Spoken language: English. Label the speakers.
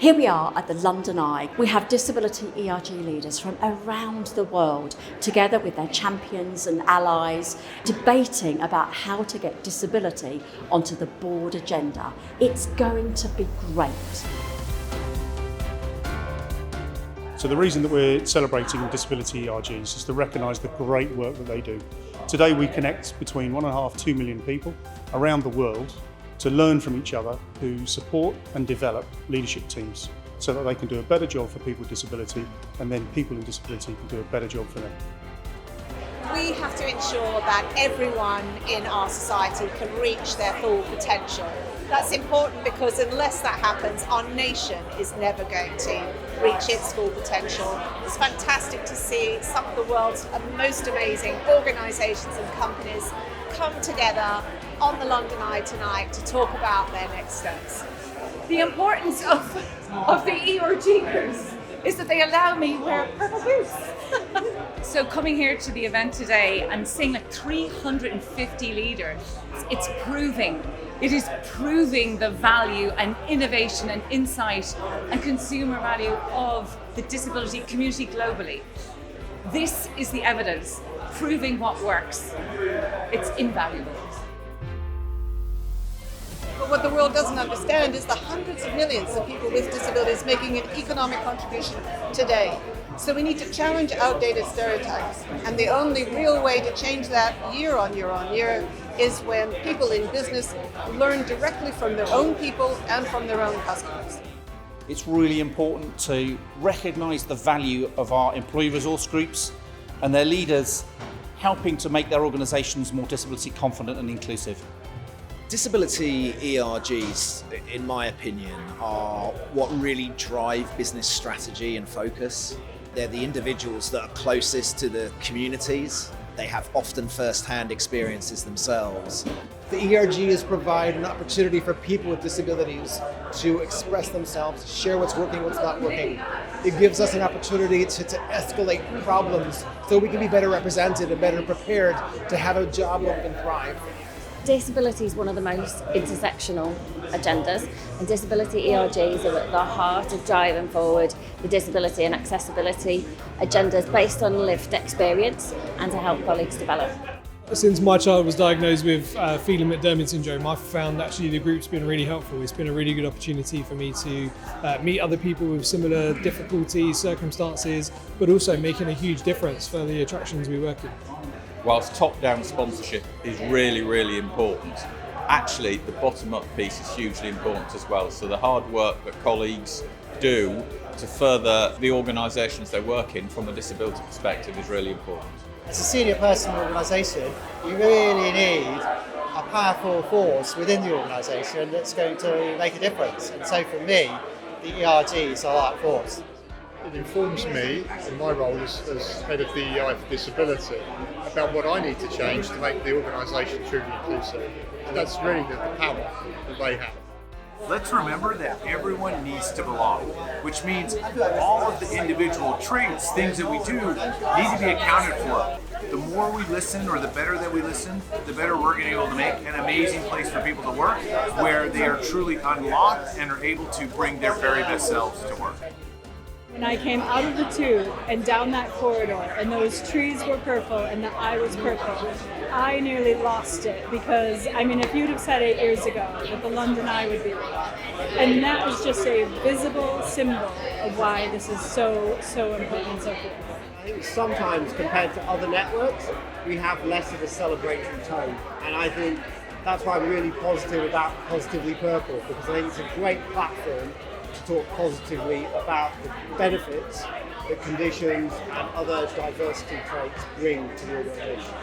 Speaker 1: Here we are at the London Eye. We have disability ERG leaders from around the world, together with their champions and allies, debating about how to get disability onto the board agenda. It's going to be great.
Speaker 2: So the reason that we're celebrating disability ERGs is to recognise the great work that they do. Today we connect between 1.5 to 2 million people around the world to learn from each other, who support and develop leadership teams so that they can do a better job for people with disability, and then people with disability can do a better job for them.
Speaker 3: We have to ensure that everyone in our society can reach their full potential. That's important because unless that happens, our nation is never going to reach its full potential. It's fantastic to see some of the world's most amazing organisations and companies come together on the London Eye tonight to talk about their next steps.
Speaker 4: The importance of the ERG groups is that they allow me to wear purple boots. So coming here to the event today and seeing like 350 leaders, it is proving the value and innovation and insight and consumer value of the disability community globally. This is the evidence proving what works. It's invaluable.
Speaker 5: But what the world doesn't understand is the hundreds of millions of people with disabilities making an economic contribution today. So we need to challenge outdated stereotypes. And the only real way to change that year on year is when people in business learn directly from their own people and from their own customers.
Speaker 6: It's really important to recognise the value of our employee resource groups and their leaders helping to make their organisations more disability confident and inclusive.
Speaker 7: Disability ERGs, in my opinion, are what really drive business strategy and focus. They're the individuals that are closest to the communities. They have often first-hand experiences themselves.
Speaker 8: The ERGs provide an opportunity for people with disabilities to express themselves, share what's working, what's not working. It gives us an opportunity to escalate problems so we can be better represented and better prepared to have a job where we can thrive.
Speaker 9: Disability is one of the most intersectional agendas, and disability ERGs are at the heart of driving forward the disability and accessibility agendas based on lived experience and to help colleagues develop.
Speaker 10: Since my child was diagnosed with Phelan-McDermid syndrome, I've found actually the group's been really helpful. It's been a really good opportunity for me to meet other people with similar difficulties, circumstances, but also making a huge difference for the attractions we work in.
Speaker 11: Whilst top-down sponsorship is really, really important, actually the bottom-up piece is hugely important as well. So the hard work that colleagues do to further the organisations they work in from a disability perspective is really important.
Speaker 12: As a senior person in the organisation, you really need a powerful force within the organisation that's going to make a difference. And so for me, the ERGs are that force.
Speaker 13: It informs me in my role as head of the Eye for Disability about what I need to change to make the organisation truly inclusive. And that's really the power that they have.
Speaker 14: Let's remember that everyone needs to belong, which means all of the individual traits, things that we do, need to be accounted for. The more we listen, or the better that we listen, the better we're going to be able to make an amazing place for people to work, where they are truly unlocked and are able to bring their very best selves to work.
Speaker 15: When I came out of the tube and down that corridor and those trees were purple and the eye was purple, I nearly lost it because, if you'd have said 8 years ago that the London Eye would be like, and that is just a visible symbol of why this is so important and so cool.
Speaker 16: I think sometimes compared to other networks, we have less of a celebratory tone, and I think that's why I'm really positive about Positively Purple, because I think it's a great platform to talk positively about the benefits that conditions and other diversity traits bring to the organisation.